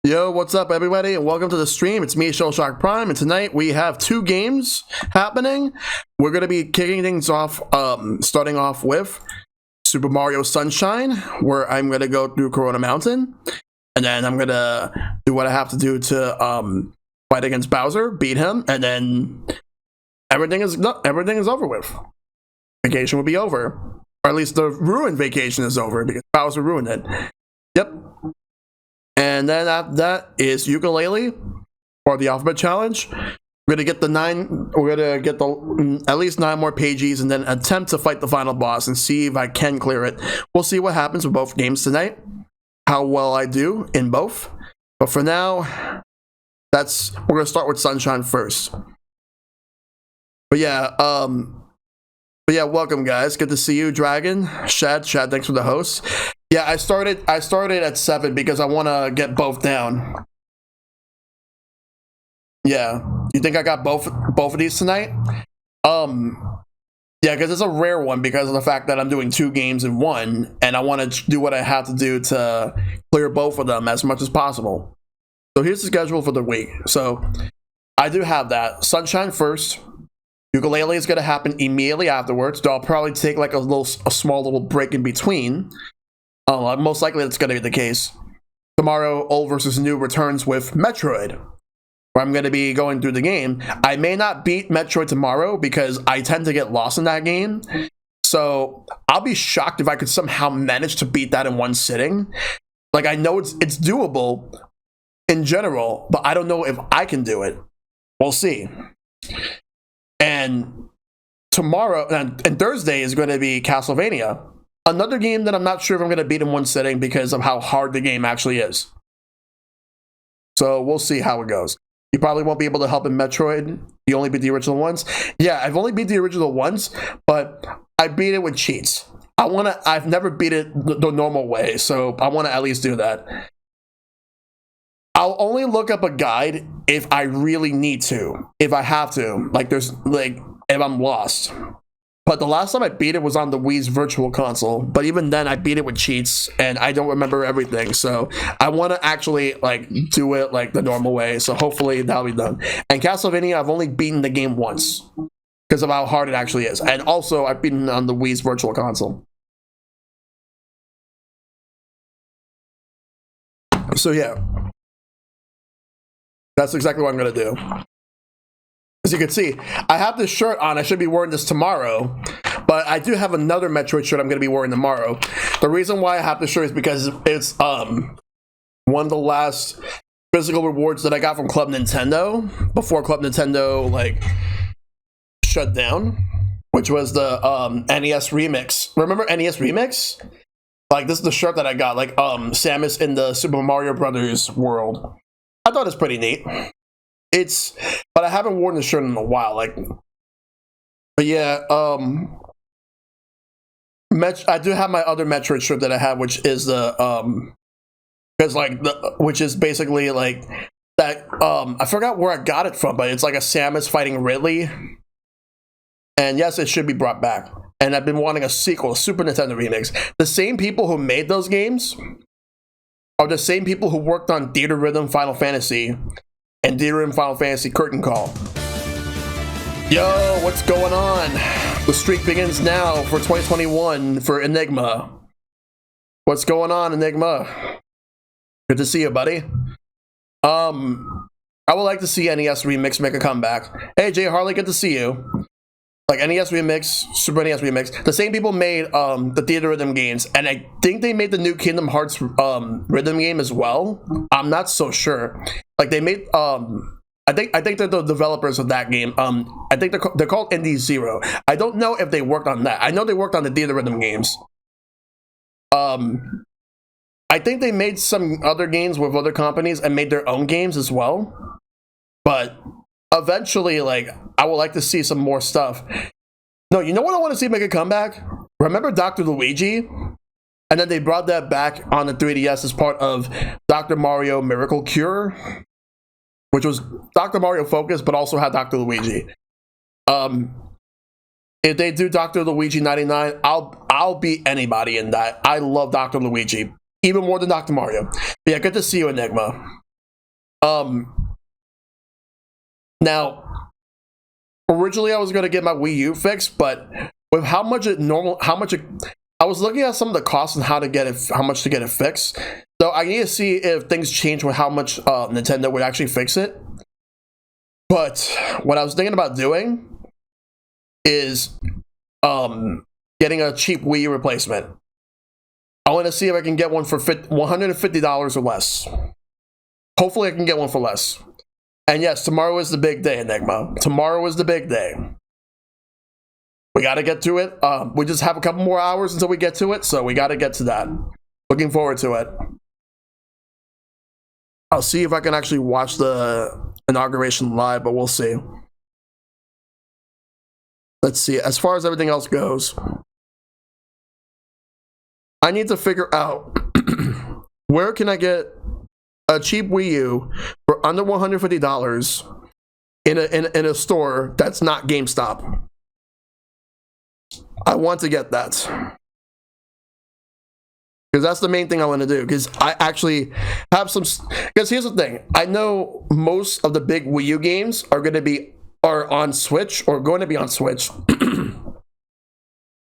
Yo, what's up, everybody, and welcome to the stream. It's me, ShellshockPrime, and tonight we have two games happening. We're going to be kicking things off, starting off with Super Mario Sunshine, where I'm going to go through Corona Mountain, and then I'm going to do what I have to do to fight against Bowser, beat him, and then everything is over with. Vacation will be over, or at least the ruined vacation is over because Bowser ruined it. Yep. And then after that is ukulele or the alphabet challenge. We're gonna get at least 9 more pages and then attempt to fight the final boss and see if I can clear it. We'll see what happens with both games tonight, how well I do in both. But for now, we're gonna start with Sunshine first. But yeah, welcome guys. Good to see you, Dragon. Shad, thanks for the host. Yeah, I started at 7 because I want to get both down. Yeah, you think I got both of these tonight? Yeah, because it's a rare one because of the fact that I'm doing 2 games in one, and I want to do what I have to do to clear both of them as much as possible. So here's the schedule for the week. So I do have that. Sunshine first. Ukulele is going to happen immediately afterwards. So I'll probably take like a small little break in between. Most likely that's going to be the case. Tomorrow, Old vs. New returns with Metroid, where I'm going to be going through the game. I may not beat Metroid tomorrow because I tend to get lost in that game. So I'll be shocked if I could somehow manage to beat that in one sitting. Like, I know it's doable in general, but I don't know if I can do it. We'll see. And tomorrow and Thursday is going to be Castlevania. Another game that I'm not sure if I'm going to beat in one sitting because of how hard the game actually is. So we'll see how it goes. You probably won't be able to help in Metroid. You only beat the original ones. Yeah, I've only beat the original ones, but I beat it with cheats. I've never beat it the normal way, so I want to at least do that. I'll only look up a guide if I really need to, if I have to. If I'm lost. But the last time I beat it was on the Wii's Virtual Console. But even then, I beat it with cheats, and I don't remember everything. So I want to actually do it the normal way. So hopefully that'll be done. And Castlevania, I've only beaten the game once because of how hard it actually is. And also, I've beaten on the Wii's Virtual Console. So yeah, that's exactly what I'm going to do. As you can see, I have this shirt on. I should be wearing this tomorrow, but I do have another Metroid shirt I'm going to be wearing tomorrow. The reason why I have this shirt is because it's one of the last physical rewards that I got from Club Nintendo before Club Nintendo shut down, which was the NES Remix. Remember NES Remix? This is the shirt that I got, Samus in the Super Mario Brothers world. I thought it was pretty neat. But I haven't worn the shirt in a while. But yeah, I do have my other Metroid shirt that I have, which is which is basically that. I forgot where I got it from, but it's like a Samus fighting Ridley. And yes, it should be brought back. And I've been wanting a sequel, a Super Nintendo remix. The same people who made those games are the same people who worked on Theater Rhythm Final Fantasy and Theater Rhythm Final Fantasy Curtain Call. Yo, what's going on? The streak begins now for 2021 for Enigma. What's going on, Enigma? Good to see you, buddy. I would like to see NES Remix make a comeback. Hey, Jay Harley, good to see you. NES Remix, Super NES Remix. The same people made the Theater Rhythm games, and I think they made the new Kingdom Hearts rhythm game as well. I'm not so sure. They made I think they're the developers of that game. I think they're called Indie Zero. I don't know if they worked on that. I know they worked on the Theater Rhythm games. I think they made some other games with other companies and made their own games as well. But eventually, I would like to see some more stuff. No, you know what I want to see make a comeback? Remember Dr. Luigi? And then they brought that back on the 3DS as part of Dr. Mario Miracle Cure, which was Dr. Mario focused, but also had Dr. Luigi. If they do Dr. Luigi 99, I'll beat anybody in that. I love Dr. Luigi, even more than Dr. Mario. But yeah, good to see you, Enigma. Now, originally I was gonna get my Wii U fixed, but with how much I was looking at some of the costs and how much to get it fixed. So I need to see if things change with how much Nintendo would actually fix it. But what I was thinking about doing is getting a cheap Wii U replacement. I want to see if I can get one for $150 or less. Hopefully I can get one for less. And yes, tomorrow is the big day, Enigma. Tomorrow is the big day. We got to get to it. We just have a couple more hours until we get to it, so we got to get to that. Looking forward to it. I'll see if I can actually watch the inauguration live, but we'll see. Let's see. As far as everything else goes, I need to figure out where can I get a cheap Wii U for under $150 in a store that's not GameStop. I want to get that. Because that's the main thing I want to do. Because I actually have some... Because here's the thing. I know most of the big Wii U games are on Switch or going to be on Switch.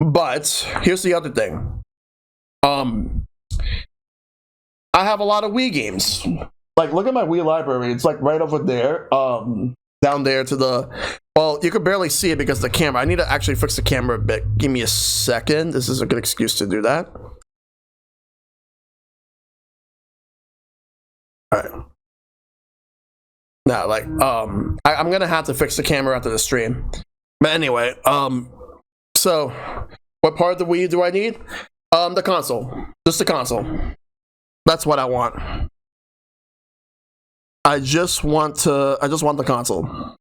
But here's the other thing. I have a lot of Wii games. Like, look at my Wii library. It's like right over there. Down there to the... Well, you can barely see it because of the camera. I need to actually fix the camera a bit. Give me a second. This is a good excuse to do that. Alright. Now, like, I'm gonna have to fix the camera after the stream. But anyway, so, what part of the Wii do I need? The console. Just the console. That's what I want. I just want the console.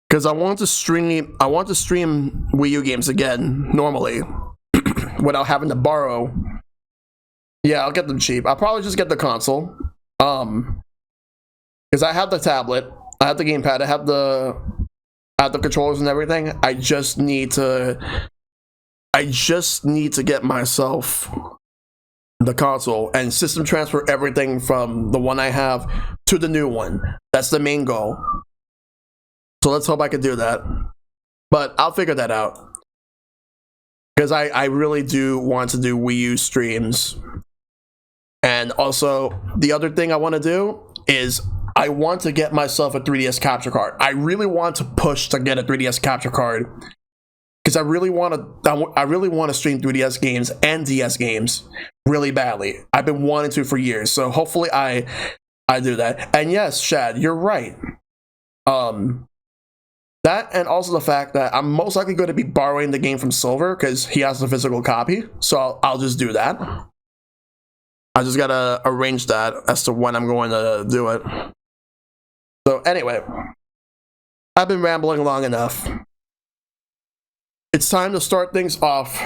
Because I want to stream Wii U games again, normally, without having to borrow. Yeah, I'll get them cheap. I'll probably just get the console. Because I have the tablet, I have the gamepad, I have the controllers and everything. I just need to get myself the console and system transfer everything from the one I have to the new one. That's the main goal. So let's hope I can do that. But I'll figure that out. Because I really do want to do Wii U streams. And also, the other thing I want to do is I want to get myself a 3DS capture card. I really want to push to get a 3DS capture card. Because I really want to stream 3DS games and DS games really badly. I've been wanting to for years. So hopefully I do that. And yes, Shad, you're right. That and also the fact that I'm most likely going to be borrowing the game from Silver because he has the physical copy. So I'll just do that. I just gotta arrange that as to when I'm going to do it. So anyway, I've been rambling long enough. It's time to start things off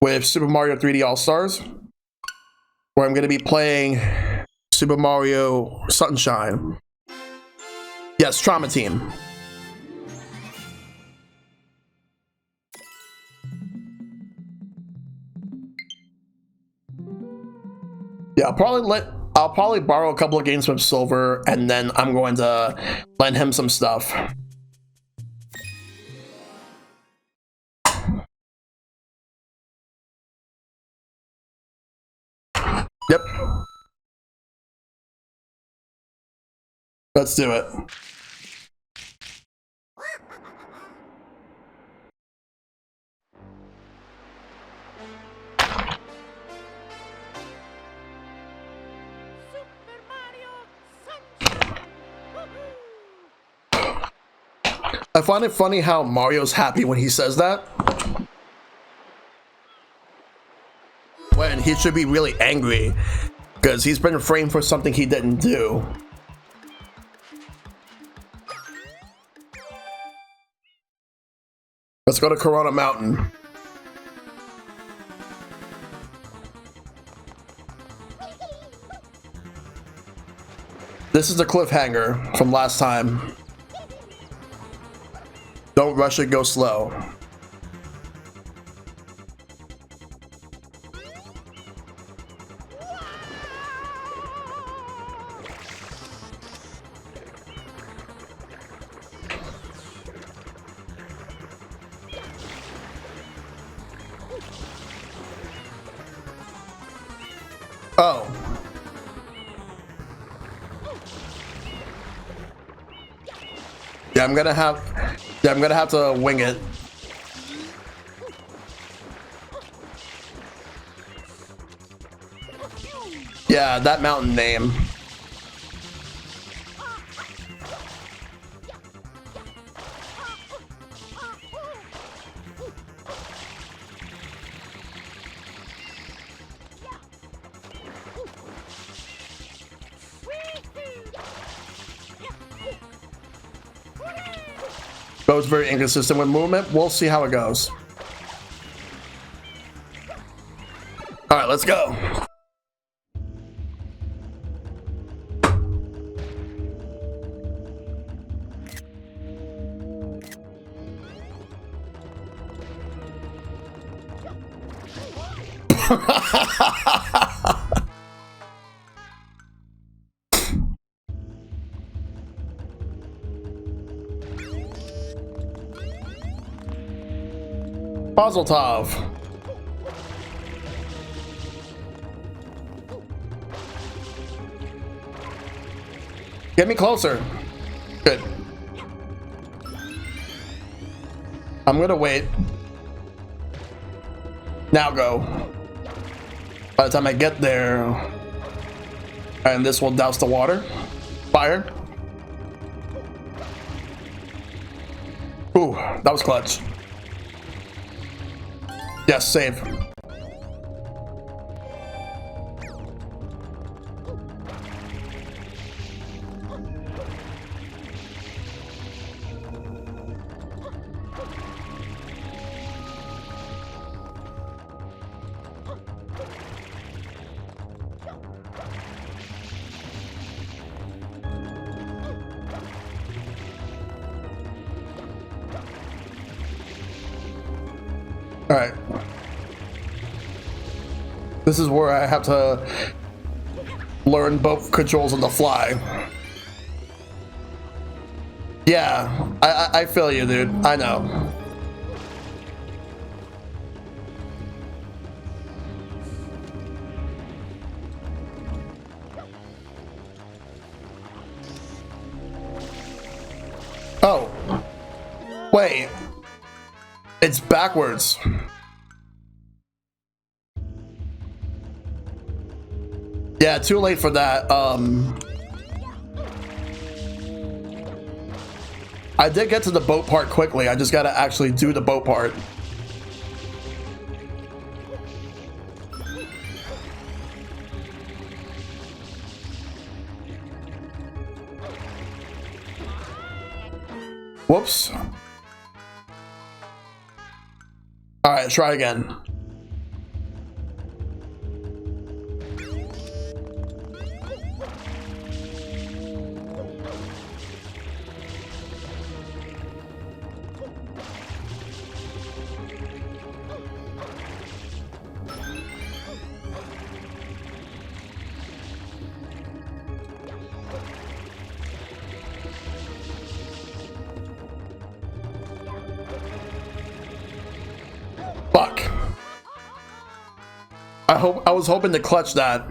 with Super Mario 3D All-Stars, where I'm going to be playing Super Mario Sunshine. Yes, Trauma Team. Yeah, I'll probably borrow a couple of games from Silver, and then I'm going to lend him some stuff. Yep. Let's do it. I find it funny how Mario's happy when he says that, when he should be really angry because he's been framed for something he didn't do. Let's go to Corona Mountain. This is the cliffhanger from last time. Don't rush it, go slow. Oh. Yeah, I'm gonna have to wing it. Yeah, that mountain name. Bo's very inconsistent with movement. We'll see how it goes. All right, let's go. Mazeltov. Get me closer. Good. I'm gonna wait. Now go. By the time I get there, and this will douse the water. Fire. Ooh, that was clutch. Yes, save. All right. This is where I have to learn both controls on the fly. Yeah, I feel you, dude. I know. Oh. Wait. It's backwards. Yeah, too late for that. I did get to the boat part quickly. I just gotta actually do the boat part. Whoops. All right, try again. Fuck. I was hoping to clutch that.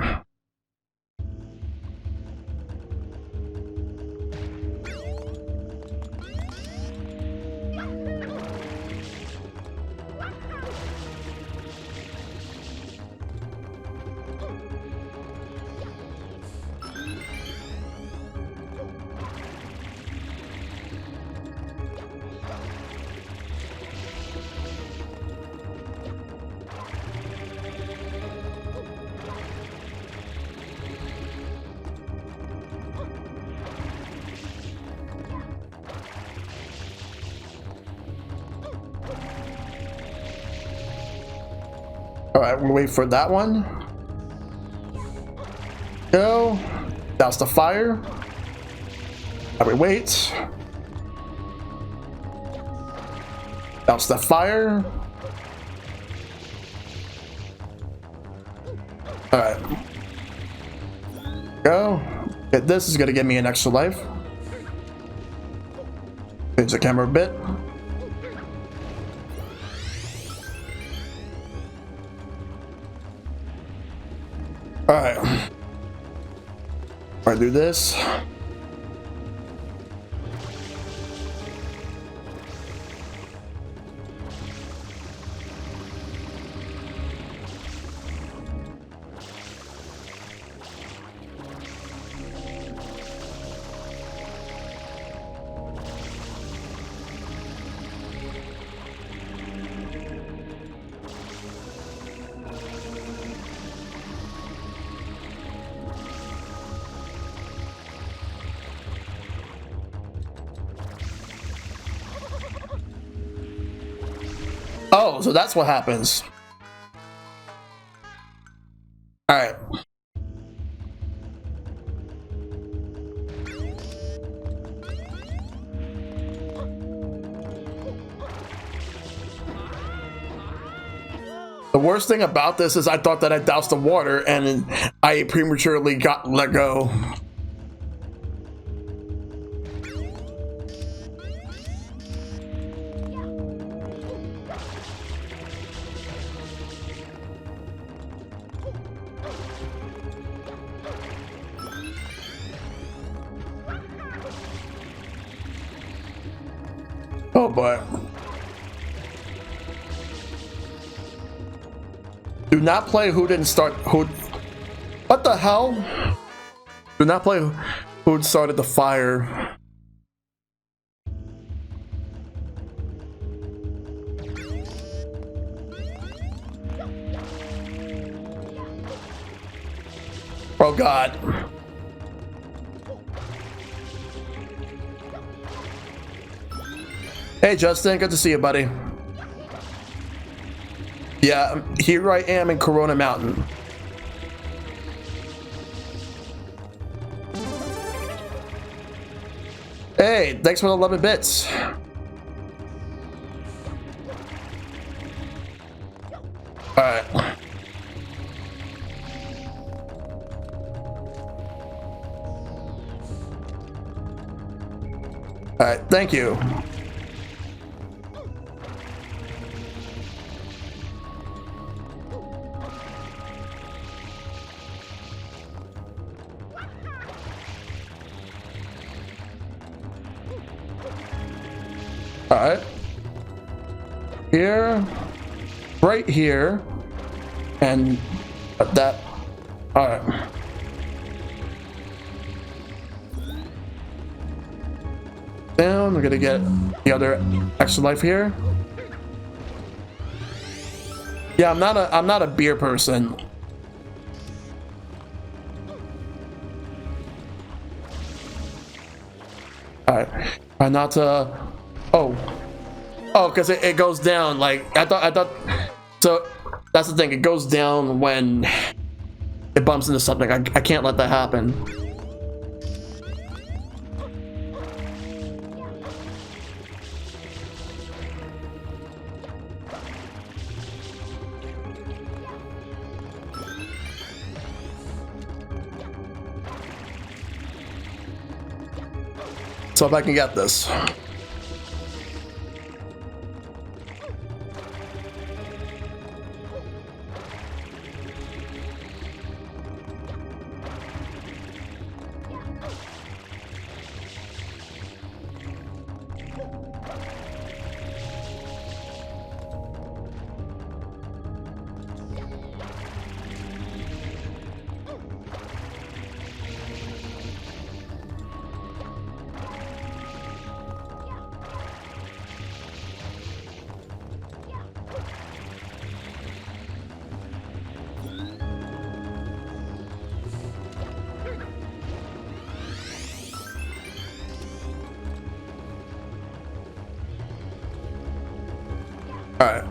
All right, we'll wait for that one. Go. Douse the fire. And we wait. Douse the fire. All right. Go. Okay, this is gonna give me an extra life. Change the camera a bit. All right. do this. Oh, so that's what happens. All right. The worst thing about this is I thought that I doused the water and I prematurely got let go. Oh boy. Do not play who didn't start who. What the hell? Do not play who started the fire. Oh God. Hey Justin, good to see you, buddy. Yeah, here I am in Corona Mountain. Hey, thanks for the 11 bits. Alright. Alright, thank you. Alright. Here. Right here. And that. Alright. Down. We're gonna get the other extra life here. Yeah, I'm not a beer person. Alright. Try not to. Oh, because it goes down. Like I thought. So that's the thing. It goes down when it bumps into something. I can't let that happen. So if I can get this. All right.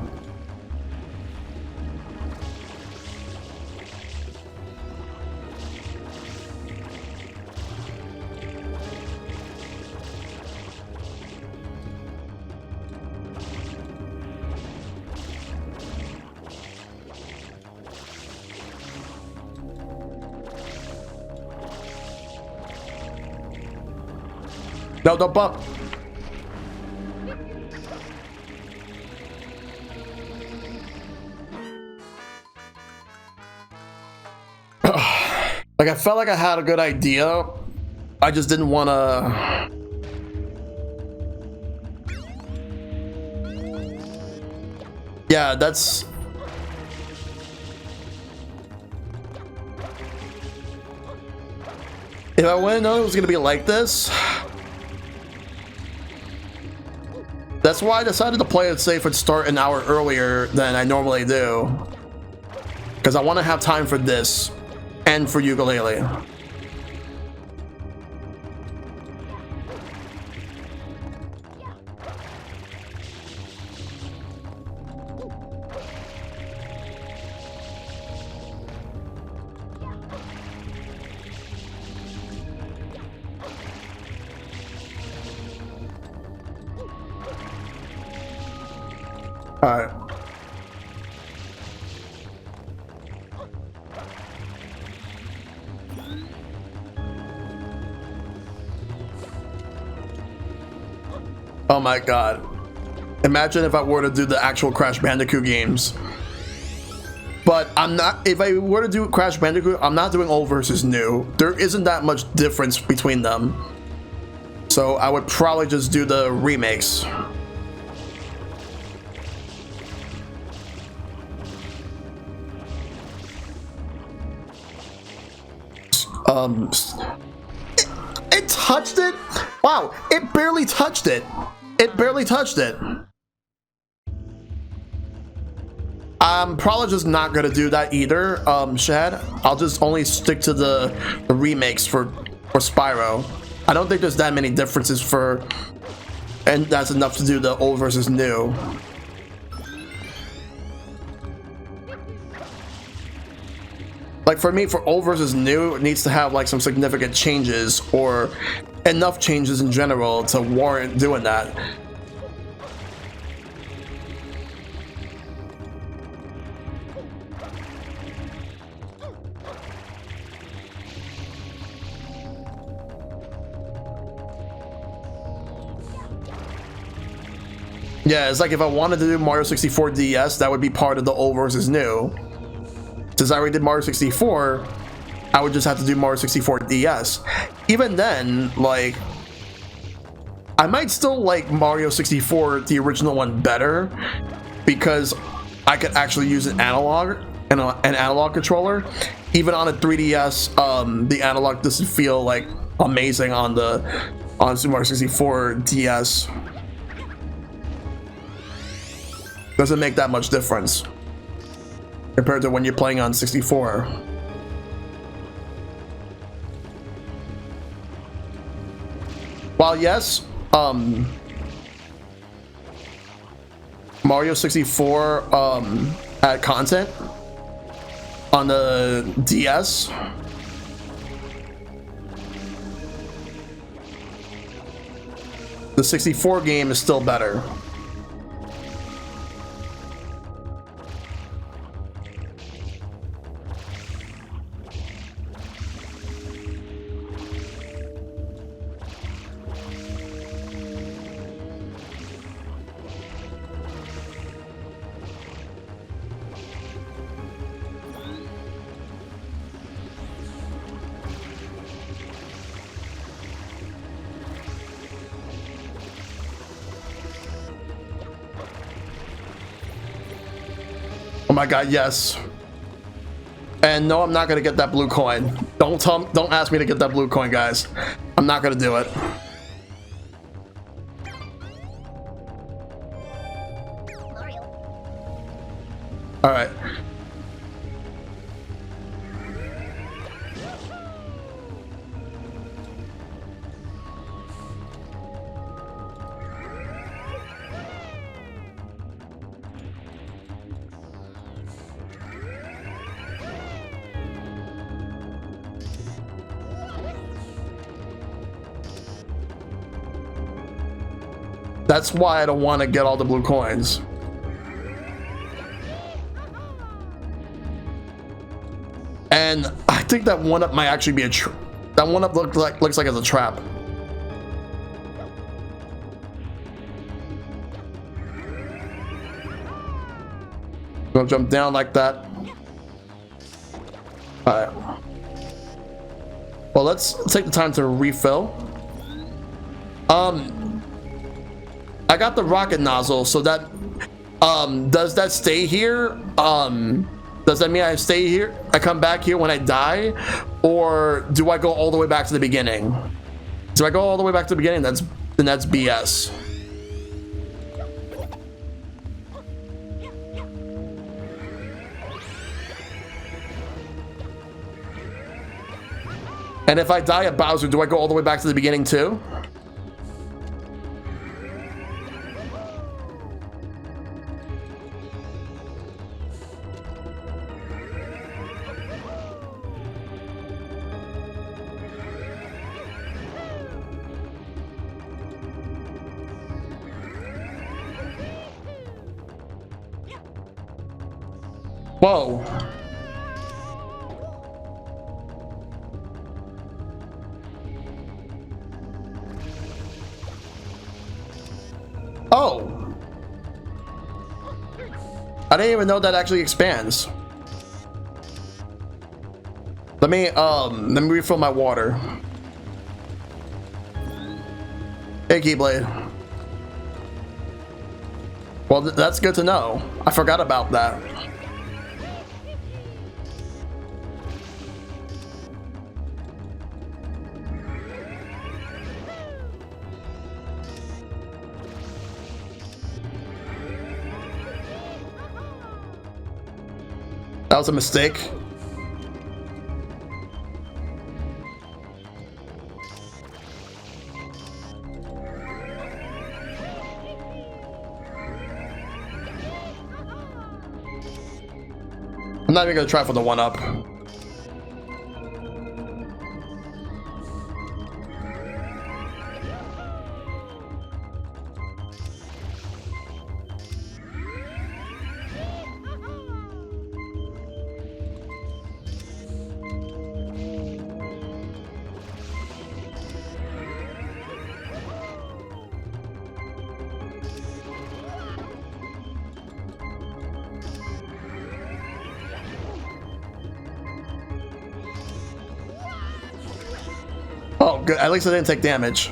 No, don't bump. Like I felt like I had a good idea, I just didn't want to. Yeah, that's. If I wouldn't know it was gonna be like this, that's why I decided to play it safe and start an hour earlier than I normally do, because I want to have time for this and for ukulele. All right. Oh my god. Imagine if I were to do the actual Crash Bandicoot games. But I'm not, if I were to do Crash Bandicoot, I'm not doing old versus new. There isn't that much difference between them. So I would probably just do the remakes. It touched it? Wow, it barely touched it. It barely touched it. I'm probably just not gonna do that either, Shad. I'll just only stick to the remakes for Spyro. I don't think there's that many differences for, and that's enough to do the old versus new. Like for me, for old versus new, it needs to have like some significant changes or enough changes in general to warrant doing that. Yeah, it's like if I wanted to do Mario 64 DS, that would be part of the old versus new. Since I already did Mario 64, I would just have to do Mario 64 DS. Even then, like, I might still like Mario 64, the original one, better, because I could actually use an analog and an analog controller. Even on a 3DS, the analog doesn't feel like amazing on Super Mario 64 DS. Doesn't make that much difference compared to when you're playing on 64. While yes, Mario 64 had content on the DS, the 64 game is still better. Oh my god, yes. And no, I'm not gonna get that blue coin. Don't ask me to get that blue coin, guys. I'm not gonna do it. All right. That's why I don't want to get all the blue coins. And I think that one up might actually be that one up looks like it's a trap. Gonna jump down like that. All right. Well, let's take the time to refill. I got the rocket nozzle, so that does that stay here? Does that mean I stay here? I come back here when I die, or do I go all the way back to the beginning? Do I go all the way back to the beginning? Then that's BS. And if I die at Bowser, do I go all the way back to the beginning too? Whoa. Oh. I didn't even know that actually expands. Let me refill my water. Hey, Keyblade. Well, that's good to know. I forgot about that. That was a mistake. I'm not even gonna try for the 1-up. Oh, good. At least I didn't take damage.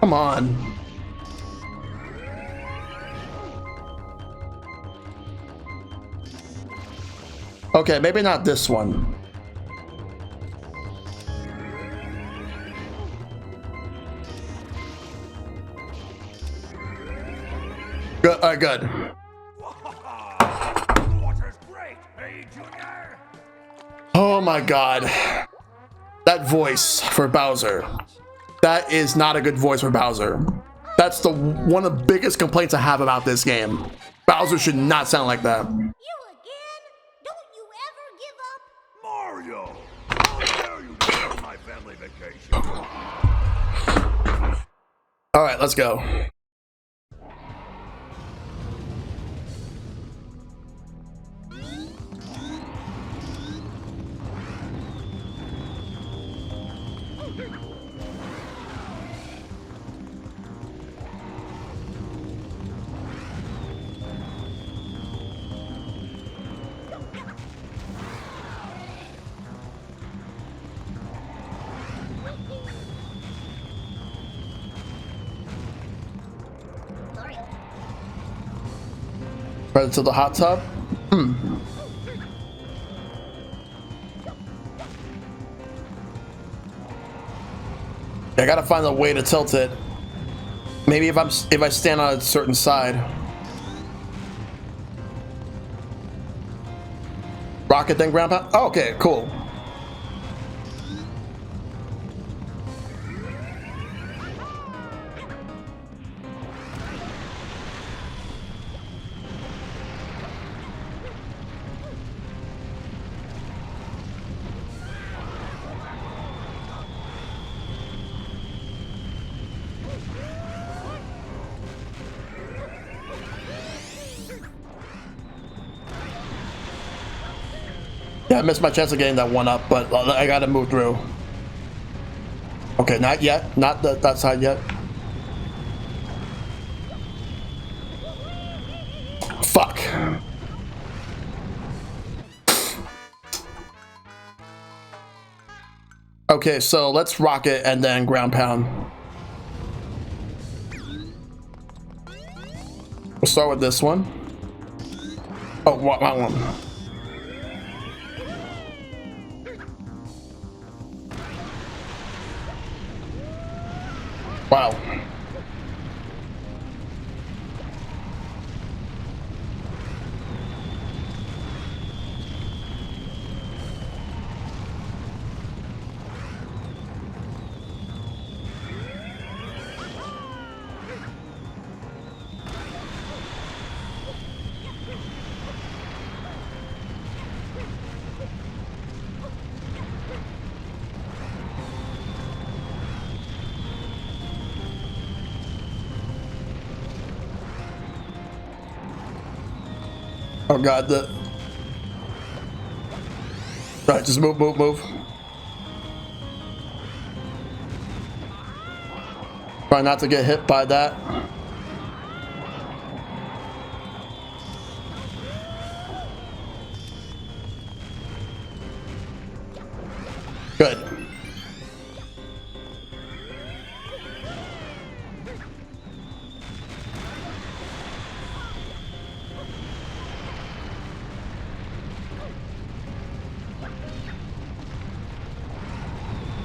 Come on. Okay, maybe not this one. Good. Good. Oh my god. That voice for Bowser. That is not a good voice for Bowser. That's one of the biggest complaints I have about this game. Bowser should not sound like that. You again? Don't you ever give up? Mario! How dare you go on my family vacation? Alright, let's go. Right into the hot tub. I gotta find a way to tilt it. Maybe if I stand on a certain side. Rocket then ground pound. Oh, okay, cool. I missed my chance of getting that one up, but I gotta move through. Okay, not yet. Not that side yet. Fuck. Okay, so let's rock it and then ground pound. We'll start with this one. Oh, wrong one. Wow. Oh god, Right, just move. Try not to get hit by that. Good.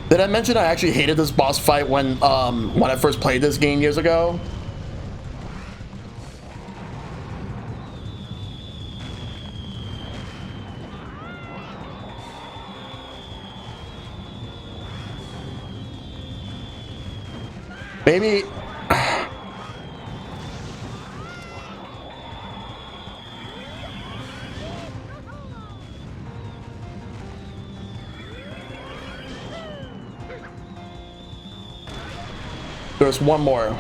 Did I mention I actually hated this boss fight when I first played this game years ago? Maybe. There's one more.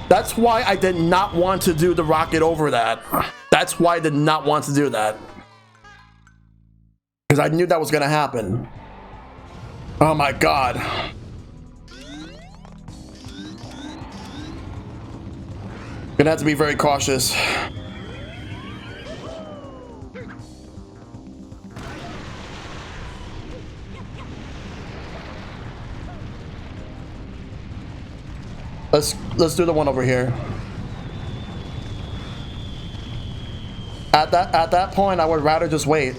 That's why I did not want to do the rocket over that. That's why I did not want to do that. Because I knew that was going to happen. Oh my god. Gonna have to be very cautious. Let's do the one over here. At that point, I would rather just wait.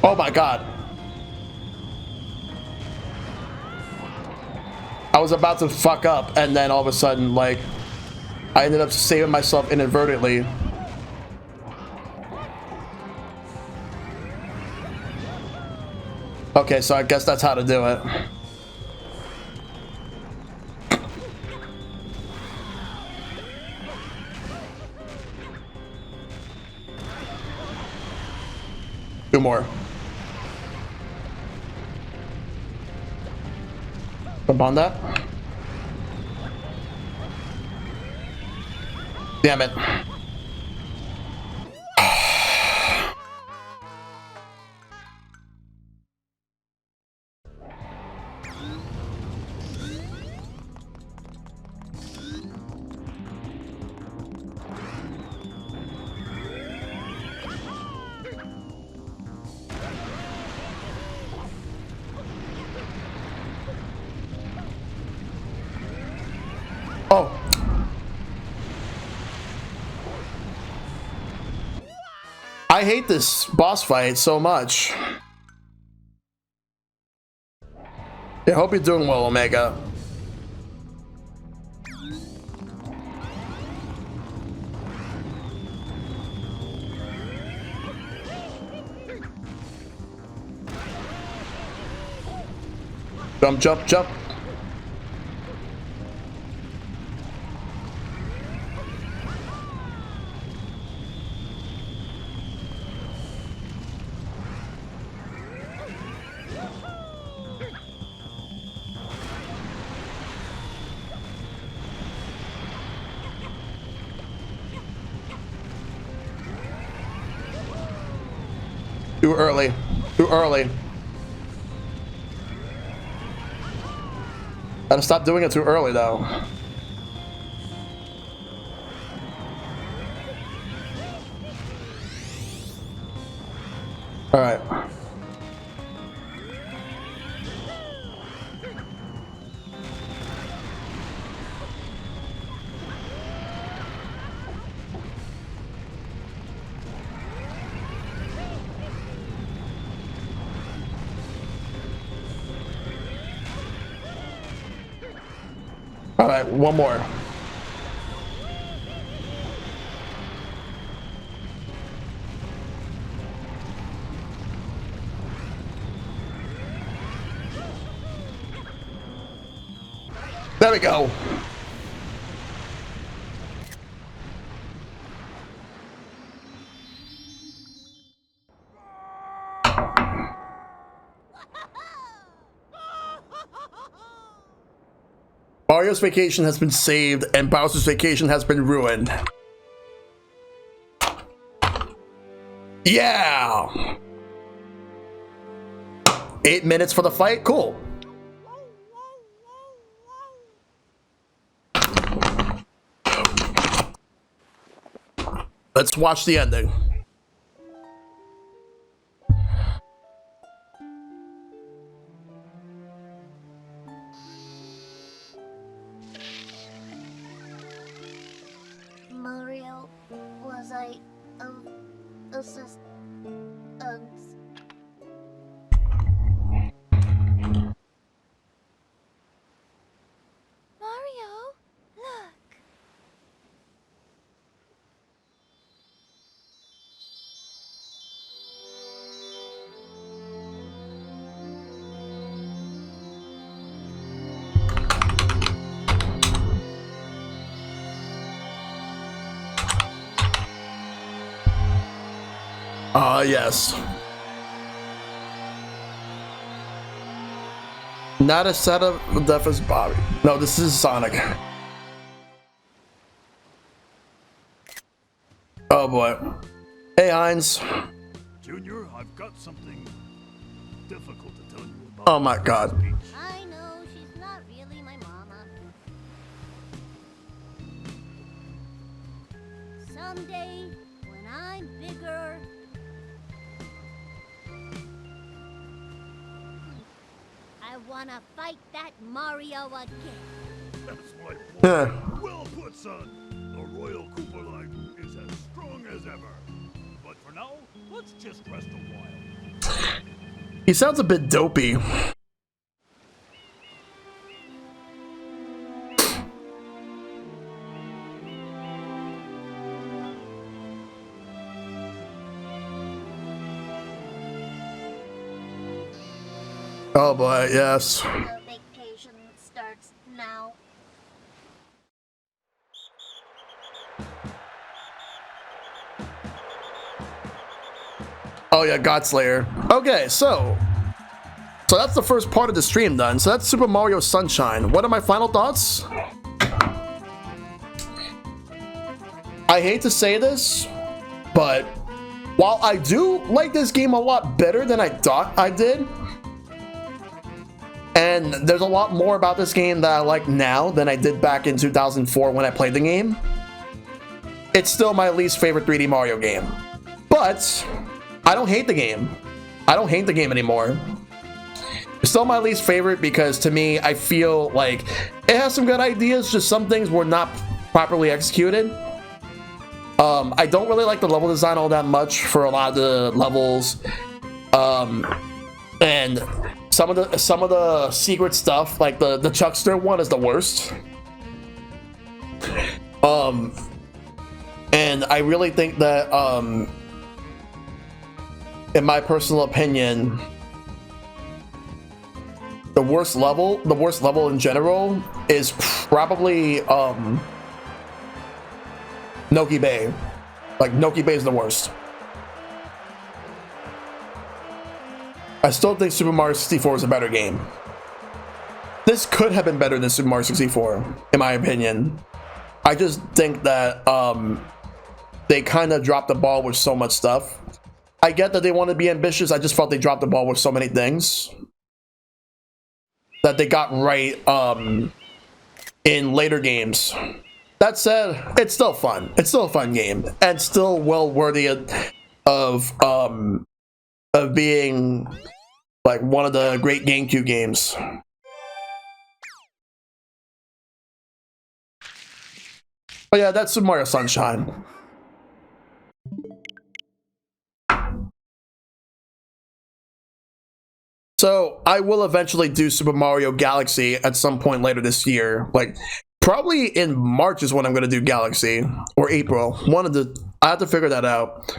Oh my god. I was about to fuck up, and then all of a sudden, like, I ended up saving myself inadvertently. Okay, so I guess that's how to do it. Two more. Jump on that. Damn it. Oh. I hate this boss fight so much. I hope you're doing well, Omega. Jump, jump, jump. Too early. Too early. Gotta stop doing it too early, though. All right. All right, one more. There we go. Mario's vacation has been saved and Bowser's vacation has been ruined. Yeah! 8 minutes for the fight? Cool. Let's watch the ending. Mario, was I assist? Mario, look. Yes. Not a set of death is Bobby. No, this is Sonic. Oh boy. Hey Heinz. Junior, I've got something difficult to tell you about. Oh my god. I know she's not really my mama. Someday, when I'm bigger, I wanna fight that Mario again. That's my point. Yeah. Well put, son. The Royal Koopa line is as strong as ever. But for now, let's just rest a while. He sounds a bit dopey. Oh boy, yes. The vacation starts now. Oh yeah, Godslayer. Okay, so that's the first part of the stream done. So that's Super Mario Sunshine. What are my final thoughts? I hate to say this, but while I do like this game a lot better than I thought I did, and there's a lot more about this game that I like now than I did back in 2004 when I played the game, it's still my least favorite 3D Mario game. But I don't hate the game. I don't hate the game anymore. It's still my least favorite because to me, I feel like it has some good ideas, just some things were not properly executed. I don't really like the level design all that much for a lot of the levels. And some of the secret stuff, like the Chuckster one is the worst. And I really think that in my personal opinion, the worst level in general is probably Noki Bay. Like, Noki Bay is the worst. I still think Super Mario 64 is a better game. This could have been better than Super Mario 64, in my opinion. I just think that they kind of dropped the ball with so much stuff. I get that they want to be ambitious. I just felt they dropped the ball with so many things that they got right in later games. That said, it's still fun. It's still a fun game, and still well worthy of being like one of the great GameCube games. But yeah, that's Super Mario Sunshine. So I will eventually do Super Mario Galaxy at some point later this year. Like, probably in March is when I'm going to do Galaxy, or April. I have to figure that out.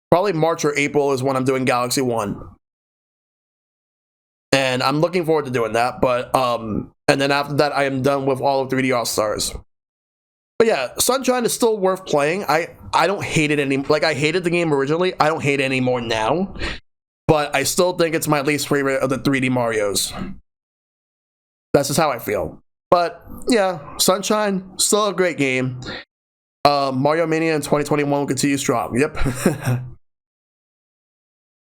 Probably March or April is when I'm doing Galaxy 1. And I'm looking forward to doing that, but and then after that I am done with all of 3D All-Stars. But yeah, Sunshine is still worth playing. I don't hate it anymore. Like, I hated the game originally. I don't hate it anymore now. But I still think it's my least favorite of the 3D Marios. That's just how I feel. But yeah, Sunshine, still a great game. Mario Mania in 2021 will continue strong. Yep.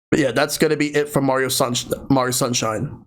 But yeah, that's gonna be it for Mario Sunshine.